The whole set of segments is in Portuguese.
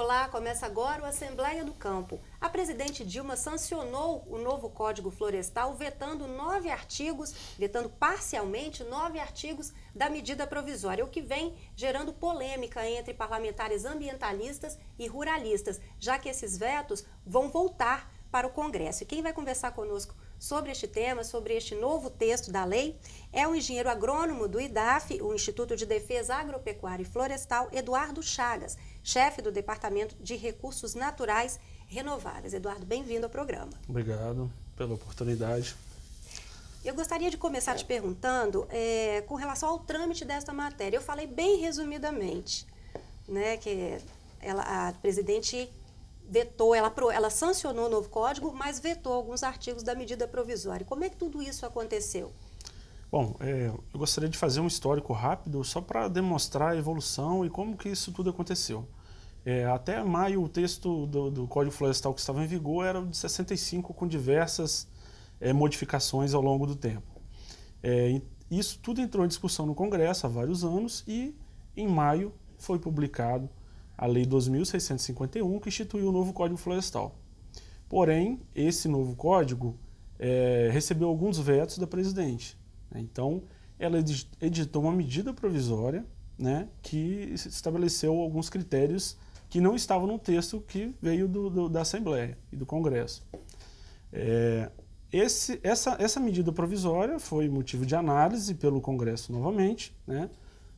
Olá, começa agora o Assembleia do Campo. A presidente Dilma sancionou o novo Código Florestal, vetando parcialmente 9 artigos da medida provisória, o que vem gerando polêmica entre parlamentares ambientalistas e ruralistas, já que esses vetos vão voltar para o Congresso. E quem vai conversar conosco sobre este tema, sobre este novo texto da lei, é o engenheiro agrônomo do IDAF, o Instituto de Defesa Agropecuária e Florestal, Eduardo Chagas, chefe do Departamento de Recursos Naturais Renováveis. Eduardo, bem-vindo ao programa. Obrigado pela oportunidade. Eu gostaria de começar te perguntando com relação ao trâmite desta matéria. Eu falei bem resumidamente, né, que a presidente vetou, ela sancionou o novo código, mas vetou alguns artigos da medida provisória. Como é que tudo isso aconteceu? Bom, eu gostaria de fazer um histórico rápido só para demonstrar a evolução e como que isso tudo aconteceu. Até maio, o texto do Código Florestal que estava em vigor era de 65, com diversas modificações ao longo do tempo. Isso tudo entrou em discussão no Congresso há vários anos e, em maio, foi publicado a Lei 2.651, que instituiu o novo Código Florestal. Porém, esse novo código recebeu alguns vetos da presidente. Então, ela editou uma medida provisória, né, que estabeleceu alguns critérios que não estavam no texto que veio da Assembleia e do Congresso. Essa medida provisória foi motivo de análise pelo Congresso novamente, né,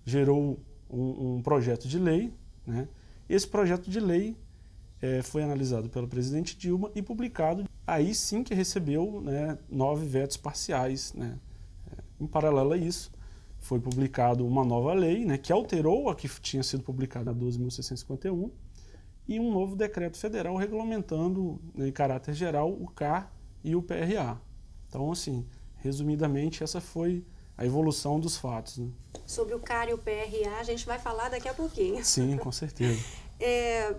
gerou um projeto de lei, né. Esse projeto de lei foi analisado pela presidente Dilma e publicado, aí sim que recebeu, né, 9 vetos parciais, né. Em paralelo a isso, foi publicado uma nova lei, né, que alterou a que tinha sido publicada, a 12.651, e um novo decreto federal regulamentando, né, em caráter geral, o CAR e o PRA. Então, assim, resumidamente, essa foi a evolução dos fatos, né? Sobre o CAR e o PRA, a gente vai falar daqui a pouquinho. Sim, com certeza.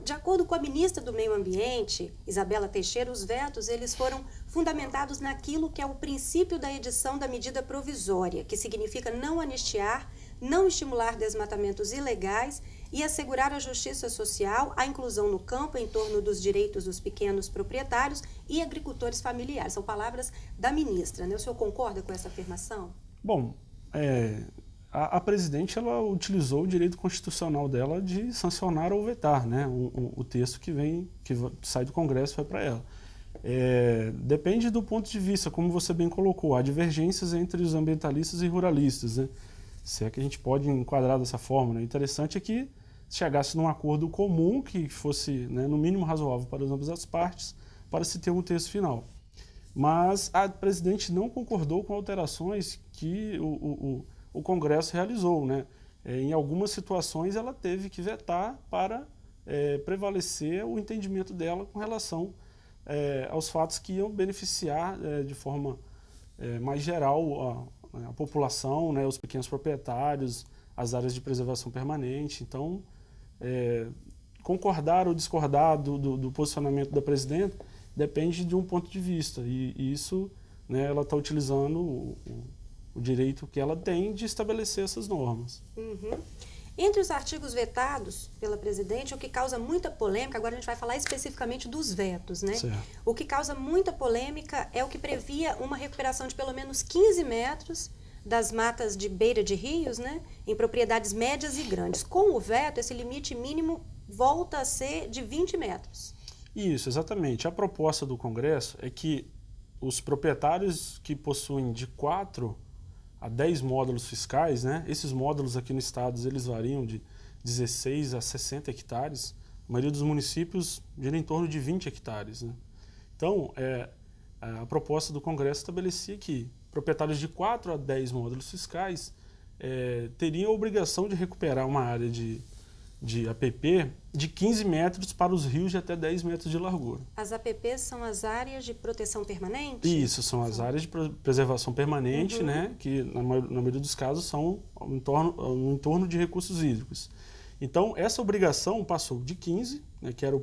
De acordo com a ministra do Meio Ambiente, Isabela Teixeira, os vetos eles foram fundamentados naquilo que é o princípio da edição da medida provisória, que significa não anistiar, não estimular desmatamentos ilegais e assegurar a justiça social, a inclusão no campo em torno dos direitos dos pequenos proprietários e agricultores familiares. São palavras da ministra, né? O senhor concorda com essa afirmação? Bom, a presidente ela utilizou o direito constitucional dela de sancionar ou vetar, né, o texto que sai do Congresso e vai para ela. Depende do ponto de vista, como você bem colocou, há divergências entre os ambientalistas e ruralistas, né, se é que a gente pode enquadrar dessa forma, né. O interessante é que chegasse num acordo comum que fosse, né, no mínimo razoável para ambas as partes, para se ter um texto final. Mas a presidente não concordou com alterações que o Congresso realizou, né? Em algumas situações ela teve que vetar para prevalecer o entendimento dela com relação aos fatos que iam beneficiar de forma mais geral a população, né, os pequenos proprietários, as áreas de preservação permanente. Então, concordar ou discordar do posicionamento da presidente depende de um ponto de vista, e isso, né, ela está utilizando o direito que ela tem de estabelecer essas normas. Uhum. Entre os artigos vetados pela presidente, o que causa muita polêmica, agora a gente vai falar especificamente dos vetos, né? Certo. O que causa muita polêmica é o que previa uma recuperação de pelo menos 15 metros das matas de beira de rios, né, em propriedades médias e grandes. Com o veto, esse limite mínimo volta a ser de 20 metros. Isso, exatamente. A proposta do Congresso é que os proprietários que possuem de 4 a 10 módulos fiscais, né, esses módulos aqui no estado eles variam de 16 a 60 hectares, a maioria dos municípios gira em torno de 20 hectares. Né. Então, a proposta do Congresso estabelecia que proprietários de 4 a 10 módulos fiscais teriam a obrigação de recuperar uma área de APP de 15 metros para os rios de até 10 metros de largura. As APPs são as áreas de proteção permanente? Isso, são as áreas de preservação permanente, uhum, né, que na maioria dos casos são em torno de recursos hídricos. Então, essa obrigação passou de 15, né, que era a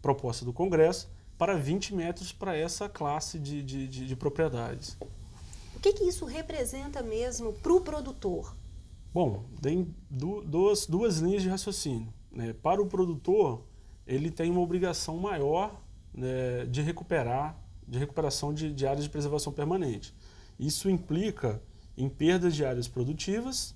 proposta do Congresso, para 20 metros para essa classe de propriedades. O que isso representa mesmo para o produtor? Bom, tem duas linhas de raciocínio, né? Para o produtor, ele tem uma obrigação maior, né, de recuperação de áreas de preservação permanente. Isso implica em perdas de áreas produtivas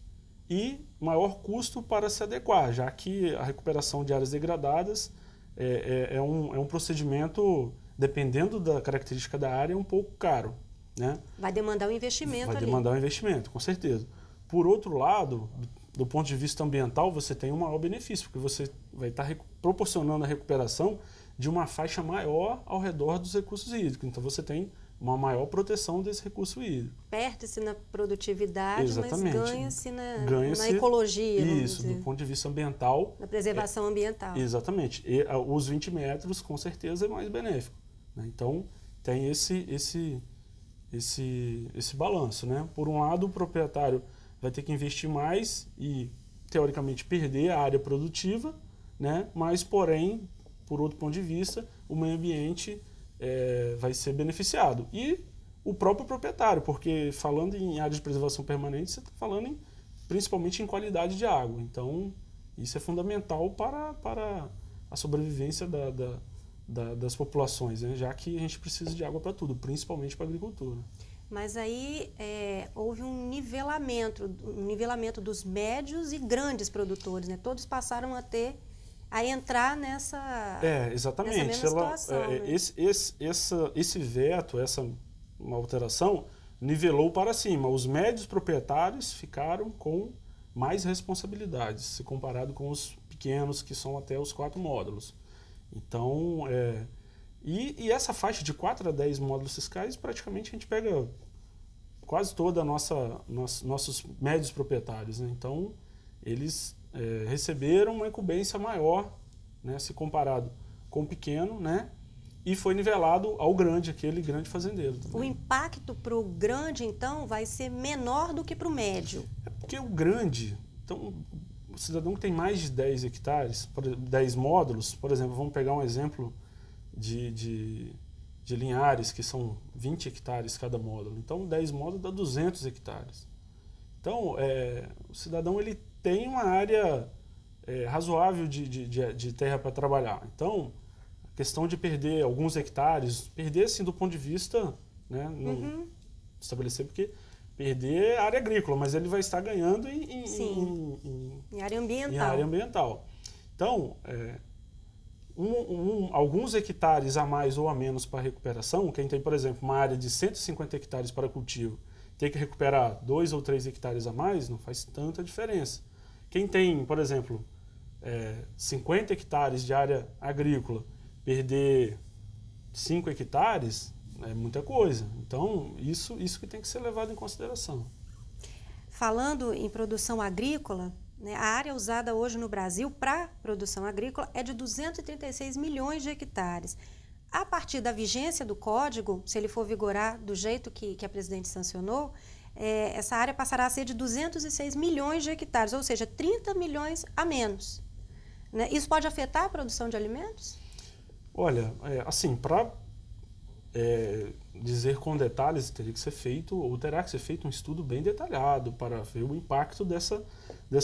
e maior custo para se adequar, já que a recuperação de áreas degradadas é um procedimento, dependendo da característica da área, um pouco caro, né? Vai demandar um investimento ali. Vai demandar um investimento, com certeza. Por outro lado, do ponto de vista ambiental, você tem um maior benefício, porque você vai estar proporcionando a recuperação de uma faixa maior ao redor dos recursos hídricos. Então você tem uma maior proteção desse recurso hídrico. Perde-se na produtividade, exatamente, mas ganha-se na ecologia. Isso, do ponto de vista ambiental. Na preservação ambiental. Exatamente. E os 20 metros, com certeza, é mais benéfico, né? Então, tem esse balanço, né? Por um lado, o proprietário vai ter que investir mais e, teoricamente, perder a área produtiva, né? Mas, porém, por outro ponto de vista, o meio ambiente vai ser beneficiado. E o próprio proprietário, porque falando em área de preservação permanente, você está falando principalmente em qualidade de água. Então, isso é fundamental para a sobrevivência das populações, né? Já que a gente precisa de água para tudo, principalmente para a agricultura. Mas aí houve um nivelamento dos médios e grandes produtores, né? Todos passaram a entrar nessa exatamente. Nessa mesma situação, né? Esse veto, uma alteração, nivelou para cima. Os médios proprietários ficaram com mais responsabilidades, se comparado com os pequenos, que são até os 4 módulos. Então, e essa faixa de 4 a 10 módulos fiscais, praticamente a gente pega quase toda nossos médios proprietários, né? Então, eles receberam uma incumbência maior, né, se comparado com o pequeno, né, e foi nivelado ao grande, aquele grande fazendeiro também. O impacto para o grande, então, vai ser menor do que para o médio? É porque o grande, então, o cidadão que tem mais de 10 hectares, 10 módulos, por exemplo, vamos pegar um exemplo de Linhares, que são 20 hectares cada módulo. Então, 10 módulos dá 200 hectares. Então, o cidadão ele tem uma área razoável de terra para trabalhar. Então, a questão de perder alguns hectares, perder assim do ponto de vista, né, não estabelecer, porque perder a área agrícola, mas ele vai estar ganhando em área ambiental. Em área ambiental. Então, alguns hectares a mais ou a menos para recuperação, quem tem, por exemplo, uma área de 150 hectares para cultivo, ter que recuperar 2 ou 3 hectares a mais, não faz tanta diferença. Quem tem, por exemplo, 50 hectares de área agrícola, perder 5 hectares é muita coisa. Então, isso que tem que ser levado em consideração. Falando em produção agrícola, né, a área usada hoje no Brasil para produção agrícola é de 236 milhões de hectares. A partir da vigência do código, se ele for vigorar do jeito que a presidente sancionou, essa área passará a ser de 206 milhões de hectares, ou seja, 30 milhões a menos, né? Isso pode afetar a produção de alimentos? Olha, assim, para dizer com detalhes, teria que ser feito, ou terá que ser feito um estudo bem detalhado para ver o impacto dessa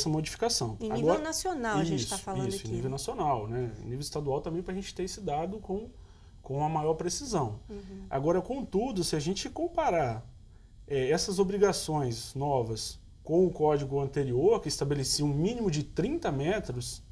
modificação. Em nível nacional, a gente está falando aqui. Isso, em nível nacional, né? Em nível estadual também, para a gente ter esse dado com a maior precisão. Agora, contudo, se a gente comparar essas obrigações novas com o código anterior, que estabelecia um mínimo de 30 metros,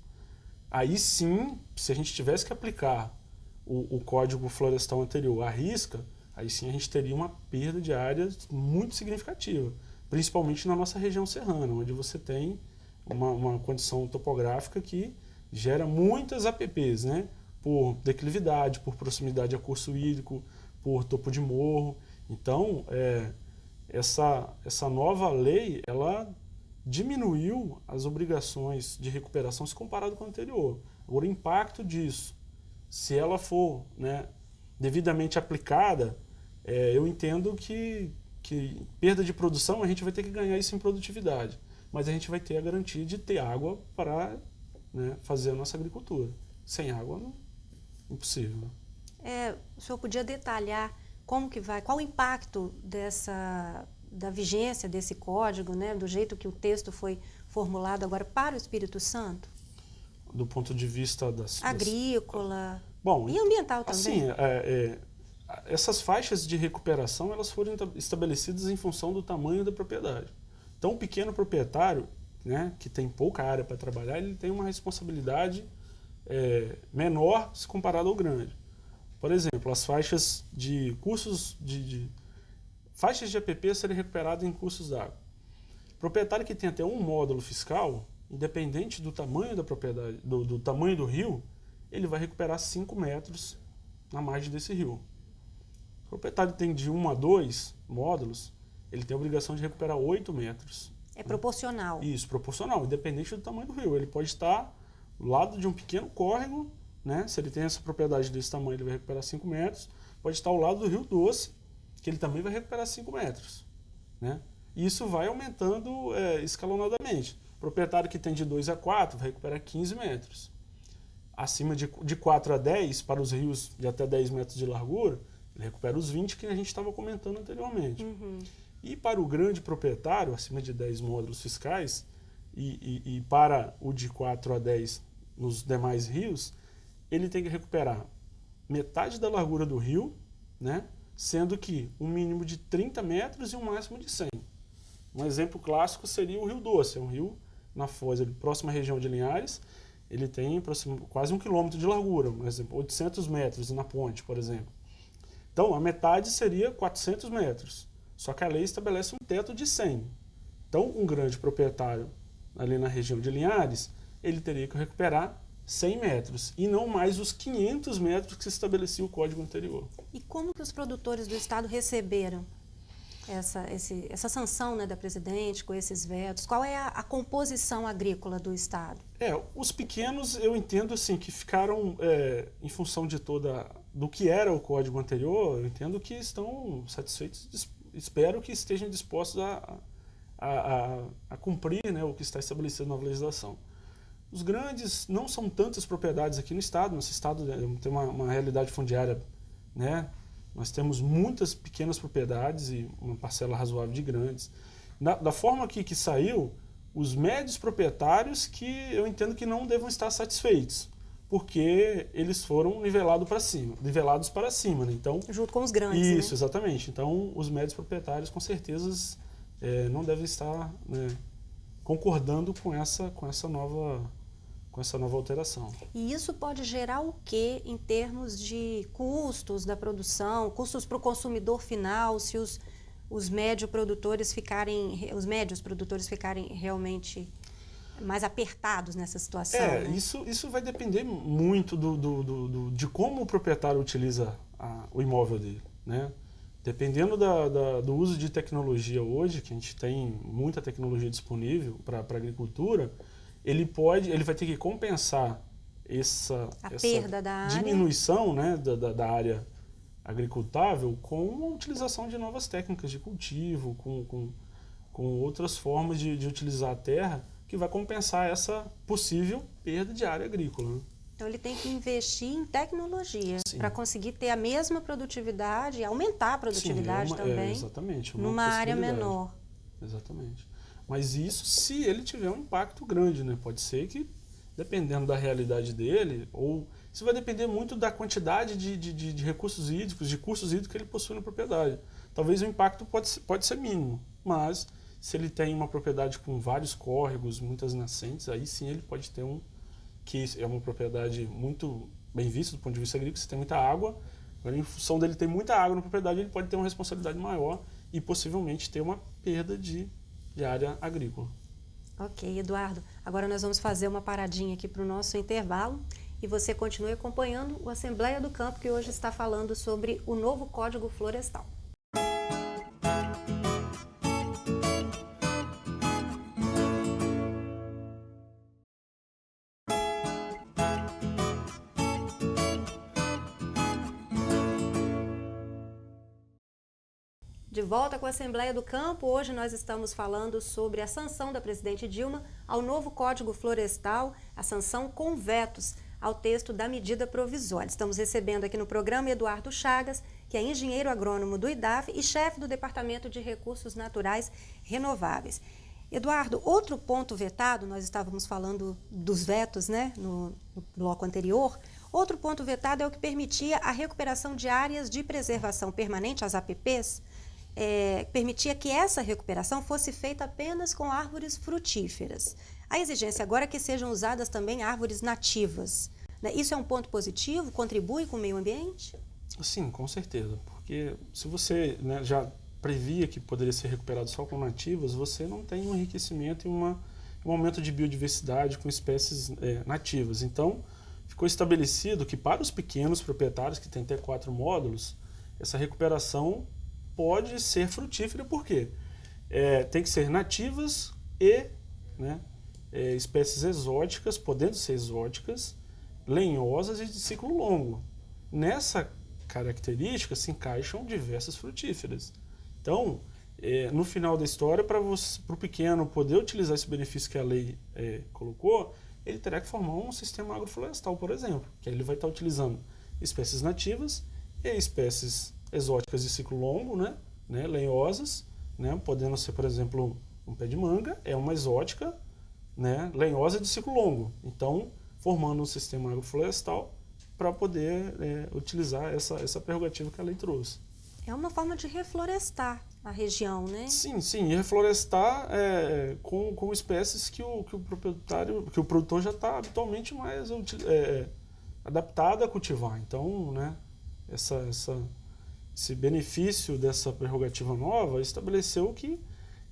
aí sim, se a gente tivesse que aplicar o código florestal anterior à risca, aí sim a gente teria uma perda de áreas muito significativa, principalmente na nossa região serrana, onde você tem uma condição topográfica que gera muitas APPs, né? Por declividade, por proximidade a curso hídrico, por topo de morro. Então, essa nova lei, ela diminuiu as obrigações de recuperação se comparado com a anterior. Agora, o impacto disso, se ela for, né, devidamente aplicada, eu entendo que perda de produção, a gente vai ter que ganhar isso em produtividade. Mas a gente vai ter a garantia de ter água para, né, fazer a nossa agricultura. Sem água, impossível. O senhor podia detalhar qual o impacto da vigência desse código, né, do jeito que o texto foi formulado agora para o Espírito Santo? do ponto de vista agrícola bom, e ambiental assim, também. Essas faixas de recuperação elas foram estabelecidas em função do tamanho da propriedade. Então, o pequeno proprietário, né, que tem pouca área para trabalhar, ele tem uma responsabilidade menor se comparado ao grande. Por exemplo, as faixas de cursos faixas de APP serem recuperadas em cursos d'água. Proprietário que tem até um módulo fiscal, independente do tamanho da propriedade, do tamanho do rio, ele vai recuperar 5 metros na margem desse rio. O proprietário tem de 1 a 2 módulos, ele tem a obrigação de recuperar 8 metros. É proporcional. Isso, proporcional, independente do tamanho do rio. Ele pode estar do lado de um pequeno córrego, né? Se ele tem essa propriedade desse tamanho, ele vai recuperar 5 metros. Pode estar ao lado do rio Doce, que ele também vai recuperar 5 metros. Né? E isso vai aumentando escalonadamente. O proprietário que tem de 2 a 4 vai recuperar 15 metros. Acima de 4 a 10, para os rios de até 10 metros de largura, ele recupera os 20 que a gente estava comentando anteriormente. Uhum. E para o grande proprietário, acima de 10 módulos fiscais, e para o de 4 a 10 nos demais rios, ele tem que recuperar metade da largura do rio, né? Sendo que um mínimo de 30 metros e um máximo de 100. Um exemplo clássico seria o Rio Doce, é um rio na foz, próxima à região de Linhares, ele tem quase 1 quilômetro de largura, por exemplo, 800 metros na ponte, por exemplo. Então, a metade seria 400 metros, só que a lei estabelece um teto de 100. Então, um grande proprietário ali na região de Linhares, ele teria que recuperar 100 metros, e não mais os 500 metros que se estabelecia o Código anterior. E como que os produtores do Estado receberam essa sanção, né, da presidente com esses vetos? Qual é a composição agrícola do Estado? Os pequenos, eu entendo assim, que ficaram, em função de do que era o Código anterior, eu entendo que estão satisfeitos, espero que estejam dispostos a cumprir, né, o que está estabelecido na legislação. Os grandes não são tantas propriedades aqui no Estado. Nosso Estado tem uma realidade fundiária, né? Nós temos muitas pequenas propriedades e uma parcela razoável de grandes. Da forma que saiu, os médios proprietários que eu entendo que não devam estar satisfeitos, porque eles foram nivelados para cima. Né? Então, junto com os grandes, isso, né? Exatamente. Então, os médios proprietários, com certeza, não devem estar, né, concordando com essa nova alteração. E isso pode gerar o quê em termos de custos da produção, custos para o consumidor final, se os médios produtores ficarem realmente mais apertados nessa situação? Né? Isso vai depender muito de como o proprietário utiliza o imóvel dele, né? Dependendo do uso de tecnologia hoje, que a gente tem muita tecnologia disponível para a agricultura, ele vai ter que compensar essa perda da diminuição, né, da área agricultável com a utilização de novas técnicas de cultivo, com outras formas de utilizar a terra, que vai compensar essa possível perda de área agrícola. Né? Então ele tem que investir em tecnologia para conseguir ter a mesma produtividade, aumentar a produtividade também, exatamente, numa área menor. Exatamente. Mas isso se ele tiver um impacto grande, né? Pode ser que, dependendo da realidade dele, ou isso vai depender muito da quantidade de recursos hídricos, de cursos hídricos que ele possui na propriedade. Talvez o impacto pode ser mínimo, mas se ele tem uma propriedade com vários córregos, muitas nascentes, aí sim ele pode ter que é uma propriedade muito bem vista do ponto de vista agrícola, se tem muita água, agora, em função dele ter muita água na propriedade, ele pode ter uma responsabilidade maior e possivelmente ter uma perda de área agrícola. Ok, Eduardo. Agora nós vamos fazer uma paradinha aqui para o nosso intervalo e você continue acompanhando o Assembleia do Campo, que hoje está falando sobre o novo Código Florestal. De volta com a Assembleia do Campo, hoje nós estamos falando sobre a sanção da presidente Dilma ao novo Código Florestal, a sanção com vetos ao texto da medida provisória. Estamos recebendo aqui no programa Eduardo Chagas, que é engenheiro agrônomo do IDAF e chefe do Departamento de Recursos Naturais Renováveis. Eduardo, outro ponto vetado, nós estávamos falando dos vetos, né, no bloco anterior. Outro ponto vetado é o que permitia a recuperação de áreas de preservação permanente, as APPs, permitia que essa recuperação fosse feita apenas com árvores frutíferas. A exigência agora é que sejam usadas também árvores nativas. Né? Isso é um ponto positivo? Contribui com o meio ambiente? Sim, com certeza, porque se você, né, já previa que poderia ser recuperado só com nativas, você não tem um enriquecimento e um aumento de biodiversidade com espécies nativas. Então, ficou estabelecido que para os pequenos proprietários que têm até 4 módulos, essa recuperação pode ser frutífera, por quê? Tem que ser nativas e, né, espécies exóticas, podendo ser exóticas, lenhosas e de ciclo longo. Nessa característica se encaixam diversas frutíferas. Então, no final da história, para o pequeno poder utilizar esse benefício que a lei colocou, ele terá que formar um sistema agroflorestal, por exemplo, que ele vai estar utilizando espécies nativas e espécies exóticas de ciclo longo, né, lenhosas, né, podendo ser, por exemplo, um pé de manga, é uma exótica, né, lenhosa de ciclo longo. Então, formando um sistema agroflorestal para poder utilizar essa prerrogativa que a lei trouxe. É uma forma de reflorestar a região, né? Sim, sim, e reflorestar com espécies que o produtor já está habitualmente mais adaptado a cultivar. Então, né, esse benefício dessa prerrogativa nova estabeleceu que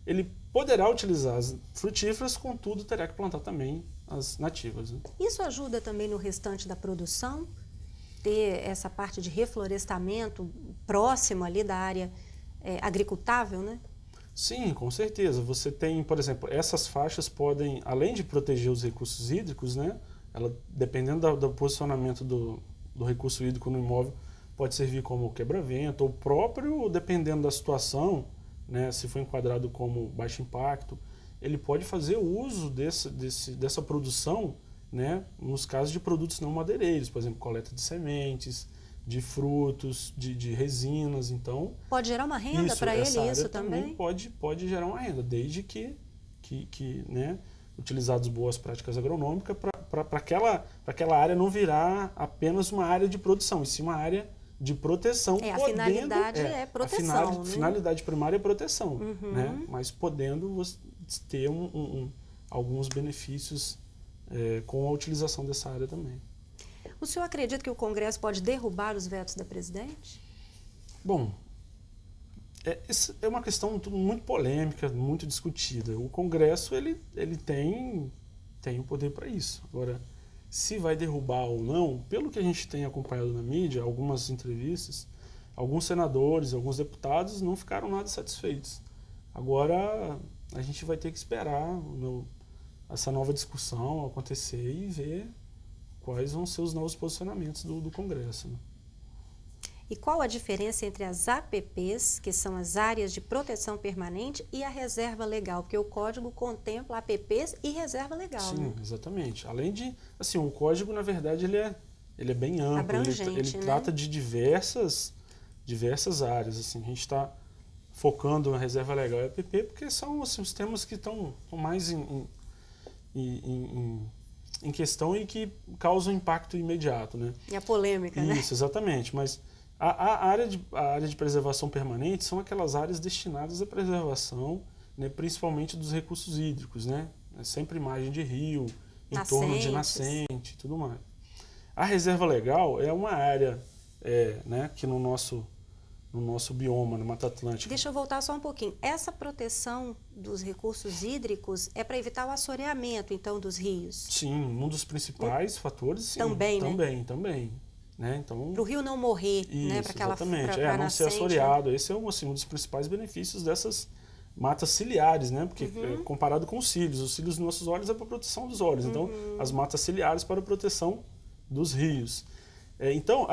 ele poderá utilizar as frutíferas, contudo terá que plantar também as nativas. Né? Isso ajuda também no restante da produção? Ter essa parte de reflorestamento próximo ali da área agricultável, né? Sim, com certeza. Você tem, por exemplo, essas faixas podem, além de proteger os recursos hídricos, né, dependendo do posicionamento do recurso hídrico no imóvel, pode servir como quebra-vento, ou próprio, dependendo da situação, né, se for enquadrado como baixo impacto, ele pode fazer uso dessa produção, né, nos casos de produtos não madeireiros, por exemplo, coleta de sementes, de frutos, de resinas. Então, pode gerar uma renda para ele isso também? Pode gerar uma renda, desde que né, utilizadas boas práticas agronômicas para aquela área não virar apenas uma área de produção, e sim uma área de proteção. A finalidade é proteção. A finalidade primária é proteção, né, mas podendo ter alguns benefícios com a utilização dessa área também. O senhor acredita que o Congresso pode derrubar os vetos da presidente? Bom, é uma questão muito polêmica, muito discutida. O Congresso ele tem o poder para isso. Agora, se vai derrubar ou não, pelo que a gente tem acompanhado na mídia, algumas entrevistas, alguns senadores, alguns deputados não ficaram nada satisfeitos. Agora, a gente vai ter que esperar essa nova discussão acontecer e ver quais vão ser os novos posicionamentos do Congresso. Né? E qual a diferença entre as APPs, que são as áreas de proteção permanente, e a reserva legal? Porque o Código contempla APPs e reserva legal. Sim, né? Exatamente. Além de, assim, o Código, na verdade, ele é bem amplo. Abrangente, ele né? trata de diversas áreas. Assim, a gente está focando na reserva legal e APP porque são assim, os temas que estão mais em questão e que causam impacto imediato, né? E a polêmica, né? Isso, exatamente. Mas a área de preservação permanente são aquelas áreas destinadas à preservação, né, principalmente dos recursos hídricos, né? Sempre margem de rio, em torno de nascente e tudo mais. A reserva legal é uma área né, que no nosso bioma, na Mata Atlântica. Deixa eu voltar só um pouquinho. Essa proteção dos recursos hídricos é para evitar o assoreamento, então, dos rios? Sim, um dos principais fatores, sim. Também, né? Também. Né? Então, para o rio não morrer, isso, né? Para aquela exatamente. Pra não nascente, ser assoreado. Esse é um dos principais benefícios dessas matas ciliares, né? Porque comparado com os cílios dos nossos olhos é para a proteção dos olhos. Então, as matas ciliares para a proteção dos rios. Então,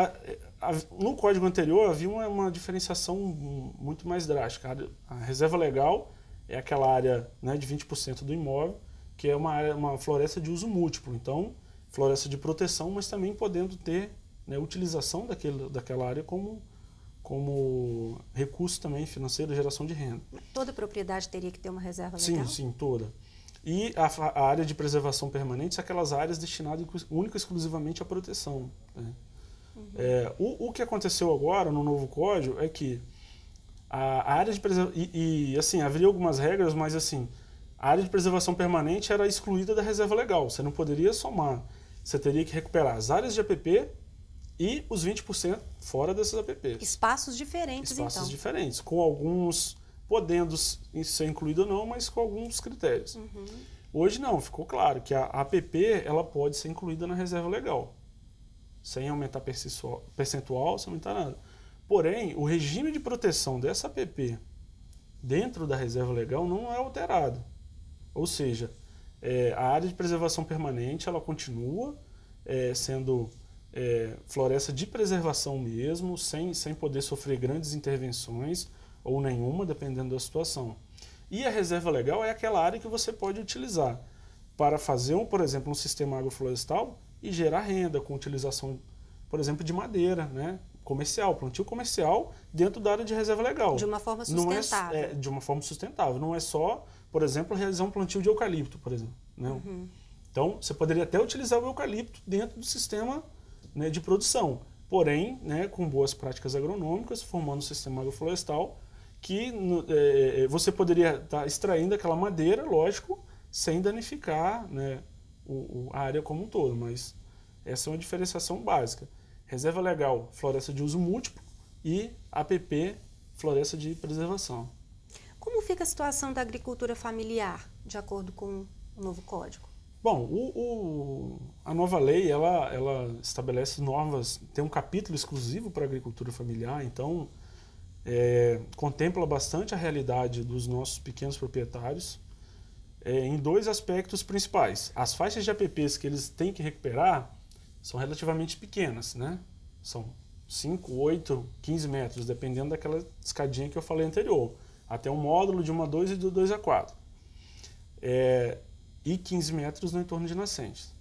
no código anterior havia uma diferenciação muito mais drástica. A reserva legal é aquela área, né, de 20% do imóvel, que é uma floresta de uso múltiplo. Então, floresta de proteção, mas também podendo ter, né, utilização daquela área como como recurso também financeiro, geração de renda. Toda propriedade teria que ter uma reserva legal? Sim, toda. E a área de preservação permanente são aquelas áreas destinadas única e exclusivamente à proteção. Né? O que aconteceu agora no novo código é que a área de preservação... assim, haveria algumas regras, mas assim, a área de preservação permanente era excluída da reserva legal. Você não poderia somar. Você teria que recuperar as áreas de APP e os 20% fora dessas APPs. Espaços diferentes, Espaços então. diferentes, com alguns podendo ser incluído ou não, mas com alguns critérios. Hoje não, ficou claro que a APP ela pode ser incluída na reserva legal, sem aumentar percentual, sem aumentar nada. Porém, o regime de proteção dessa APP dentro da reserva legal não é alterado. Ou seja, a área de preservação permanente ela continua sendo floresta de preservação mesmo, sem poder sofrer grandes intervenções ou nenhuma, dependendo da situação. E a reserva legal é aquela área que você pode utilizar para fazer, por exemplo, um sistema agroflorestal e gerar renda com utilização, por exemplo, de madeira, né? Comercial, plantio comercial dentro da área de reserva legal. De uma forma sustentável. Não é, de uma forma sustentável. Não é só, por exemplo, realizar um plantio de eucalipto, por exemplo. Né? Então, você poderia até utilizar o eucalipto dentro do sistema, né, de produção. Porém, né, com boas práticas agronômicas, formando um sistema agroflorestal que você poderia estar extraindo aquela madeira, lógico, sem danificar, né, a área como um todo. Mas essa é uma diferenciação básica. Reserva legal, floresta de uso múltiplo, e APP, floresta de preservação. Como fica a situação da agricultura familiar, de acordo com o novo código? Bom, a nova lei, ela estabelece normas, tem um capítulo exclusivo para a agricultura familiar, então contempla bastante a realidade dos nossos pequenos proprietários em dois aspectos principais. As faixas de APPs que eles têm que recuperar são relativamente pequenas, né? São 5, 8, 15 metros, dependendo daquela escadinha que eu falei anterior. Até um módulo de 1 a 2 e de 2 a 4. E 15 metros no entorno de nascentes.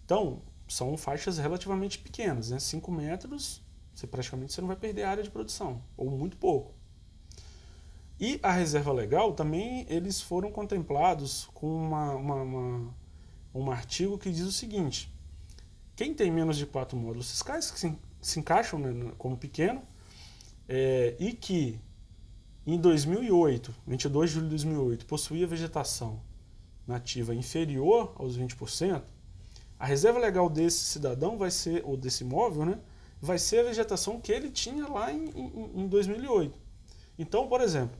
Então, são faixas relativamente pequenas, né? 5 metros, praticamente você não vai perder a área de produção, ou muito pouco. E a reserva legal também, eles foram contemplados com um artigo que diz o seguinte: quem tem menos de 4 módulos fiscais, que se encaixam, né, como pequeno, e que em 2008, 22 de julho de 2008, possuía vegetação nativa inferior aos 20%, a reserva legal desse cidadão vai ser, ou desse imóvel, né, vai ser a vegetação que ele tinha lá em 2008. Então, por exemplo,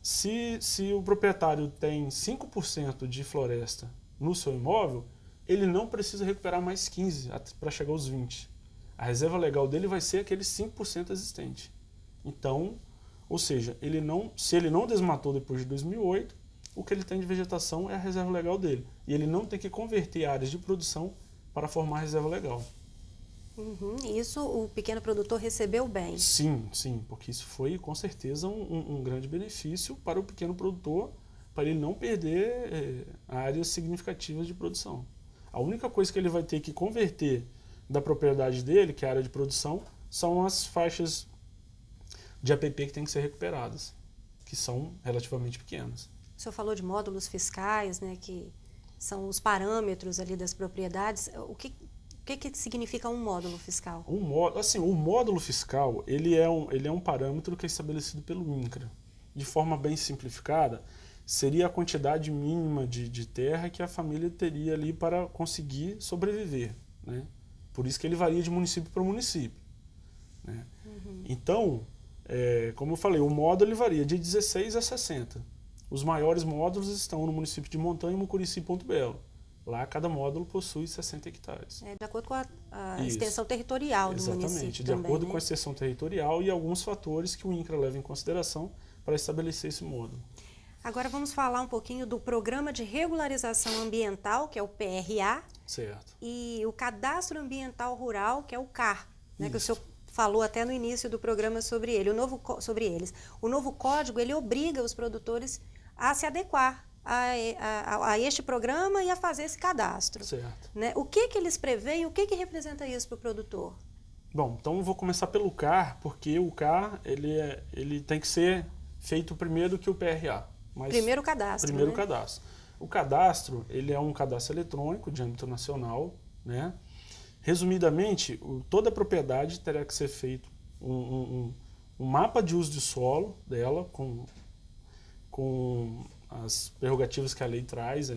se o proprietário tem 5% de floresta no seu imóvel, ele não precisa recuperar mais 15% para chegar aos 20%. A reserva legal dele vai ser aquele 5% existente. Então, ou seja, se ele não desmatou depois de 2008, o que ele tem de vegetação é a reserva legal dele. E ele não tem que converter áreas de produção para formar a reserva legal. Isso o pequeno produtor recebeu bem? Sim, porque isso foi com certeza um grande benefício para o pequeno produtor, para ele não perder áreas significativas de produção. A única coisa que ele vai ter que converter da propriedade dele, que é a área de produção, são as faixas de APP que têm que ser recuperadas, que são relativamente pequenas. O senhor falou de módulos fiscais, né, que são os parâmetros ali das propriedades. O que significa um módulo fiscal? O módulo fiscal ele é um parâmetro que é estabelecido pelo INCRA. De forma bem simplificada, seria a quantidade mínima de terra que a família teria ali para conseguir sobreviver, né? Por isso que ele varia de município para município, né? Então, como eu falei, o módulo ele varia de 16 a 60. Os maiores módulos estão no município de Montanha, Mucurici e Ponto Belo. Lá, cada módulo possui 60 hectares. De acordo com a extensão territorial do município. Exatamente, de acordo com a extensão territorial e alguns fatores que o INCRA leva em consideração para estabelecer esse módulo. Agora vamos falar um pouquinho do Programa de Regularização Ambiental, que é o PRA. Certo. E o Cadastro Ambiental Rural, que é o CAR, né, que o senhor falou até no início do programa sobre ele, sobre eles. O novo código, ele obriga os produtores a se adequar a este programa e a fazer esse cadastro. Certo. Né? O que eles preveem, o que representa isso para o produtor? Bom, então eu vou começar pelo CAR, porque o CAR ele tem que ser feito primeiro que o PRA. Primeiro cadastro. Primeiro né? cadastro. O cadastro, ele é um cadastro eletrônico de âmbito nacional, né? Resumidamente, toda propriedade terá que ser feito um mapa de uso de solo dela, com as prerrogativas que a lei traz.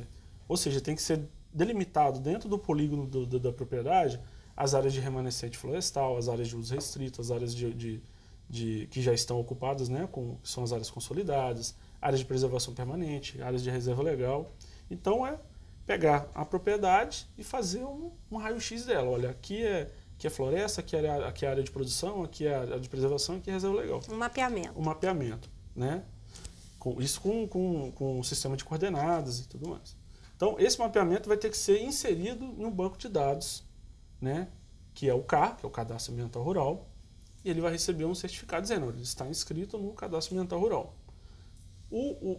Ou seja, tem que ser delimitado dentro do polígono da propriedade as áreas de remanescente florestal, as áreas de uso restrito, as áreas que já estão ocupadas, né, que são as áreas consolidadas, áreas de preservação permanente, áreas de reserva legal. Então é pegar a propriedade e fazer um raio-x dela. Olha, aqui é floresta, aqui é área de produção, aqui é área de preservação, aqui é reserva legal. Um mapeamento. Um mapeamento, né? Isso com um sistema de coordenadas e tudo mais. Então, esse mapeamento vai ter que ser inserido em um banco de dados, né? Que é o CAR, que é o Cadastro Ambiental Rural, e ele vai receber um certificado dizendo que ele está inscrito no Cadastro Ambiental Rural.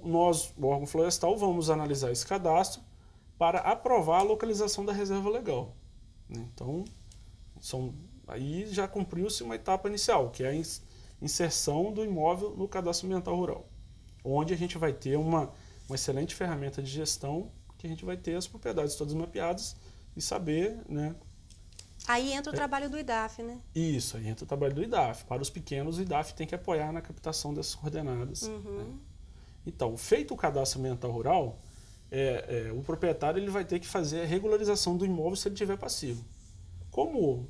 Nós, o órgão florestal, vamos analisar esse cadastro para aprovar a localização da reserva legal. Então, aí já cumpriu-se uma etapa inicial, que é a inserção do imóvel no Cadastro Ambiental Rural, onde a gente vai ter uma excelente ferramenta de gestão, que a gente vai ter as propriedades todas mapeadas e saber, né? Aí entra o trabalho do IDAF, né? Isso, aí entra o trabalho do IDAF. Para os pequenos, o IDAF tem que apoiar na captação dessas coordenadas. Né? Então, feito o cadastro ambiental rural, o proprietário ele vai ter que fazer a regularização do imóvel se ele tiver passivo. Como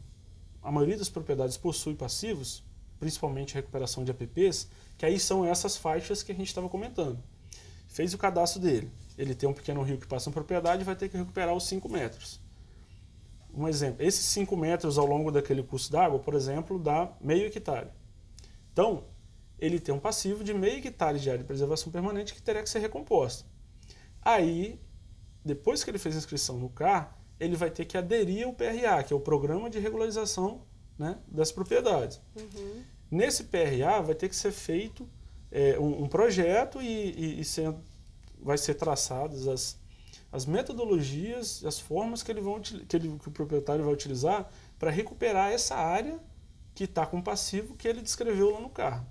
a maioria das propriedades possui passivos, principalmente recuperação de APPs, que aí são essas faixas que a gente estava comentando. Fez o cadastro dele, ele tem um pequeno rio que passa na propriedade e vai ter que recuperar os 5 metros. Um exemplo, esses 5 metros ao longo daquele curso d'água, por exemplo, dá meio hectare. Então, ele tem um passivo de meio hectare de área de preservação permanente que terá que ser recomposta. Aí, depois que ele fez a inscrição no CAR, ele vai ter que aderir ao PRA, que é o Programa de Regularização, né, das Propriedades. Nesse PRA vai ter que ser feito um projeto e vai ser traçadas as metodologias, as formas que o proprietário vai utilizar para recuperar essa área que está com passivo que ele descreveu lá no CAR.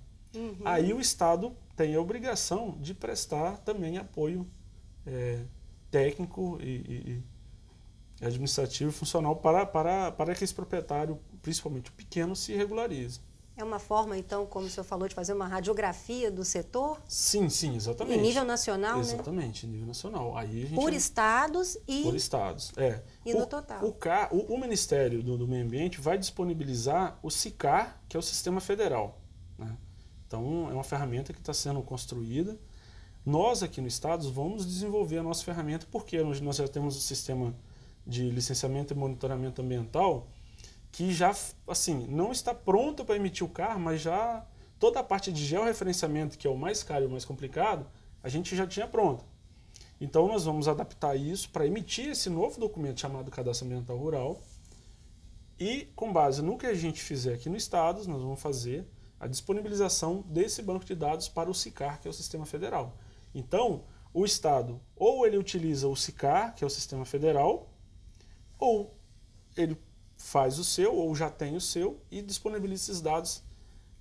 Aí o Estado tem a obrigação de prestar também apoio técnico e administrativo e funcional para que esse proprietário, principalmente o pequeno, se regularize. É uma forma, então, como o senhor falou, de fazer uma radiografia do setor? Sim, exatamente. Em nível nacional, exatamente, em nível nacional. Aí a gente por estados e... Por estados, E no total. O Ministério do Meio Ambiente vai disponibilizar o SICAR, que é o Sistema Federal. Né? Então, é uma ferramenta que está sendo construída. Nós, aqui no estado, vamos desenvolver a nossa ferramenta, porque nós já temos o sistema de licenciamento e monitoramento ambiental, que já, assim, não está pronto para emitir o CAR, mas já toda a parte de georreferenciamento, que é o mais caro e o mais complicado, a gente já tinha pronto. Então nós vamos adaptar isso para emitir esse novo documento chamado Cadastro Ambiental Rural e, com base no que a gente fizer aqui no estado, nós vamos fazer a disponibilização desse banco de dados para o SICAR, que é o Sistema Federal. Então, o estado ou ele utiliza o SICAR, que é o Sistema Federal, ou ele faz o seu, ou já tem o seu, e disponibiliza esses dados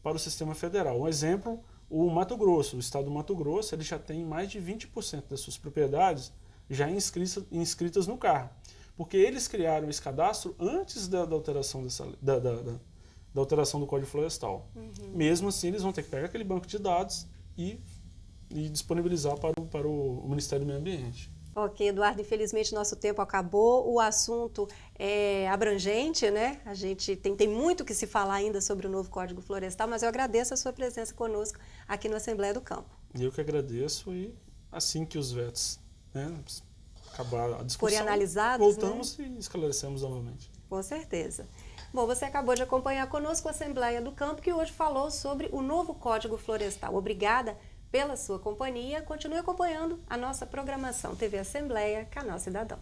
para o Sistema Federal. Um exemplo, o Mato Grosso, o estado do Mato Grosso, ele já tem mais de 20% das suas propriedades já inscritas no CAR, porque eles criaram esse cadastro antes da alteração, da alteração do Código Florestal. Mesmo assim, eles vão ter que pegar aquele banco de dados e disponibilizar para o Ministério do Meio Ambiente. Ok, Eduardo, infelizmente nosso tempo acabou, o assunto é abrangente, né? A gente tem muito que se falar ainda sobre o novo Código Florestal, mas eu agradeço a sua presença conosco aqui no Assembleia do Campo. Eu que agradeço e assim que os vetos, né, acabar a discussão, forem analisados, voltamos, né, e esclarecemos novamente. Com certeza. Bom, você acabou de acompanhar conosco a Assembleia do Campo, que hoje falou sobre o novo Código Florestal. Obrigada pela sua companhia. Continue acompanhando a nossa programação TV Assembleia, Canal Cidadão.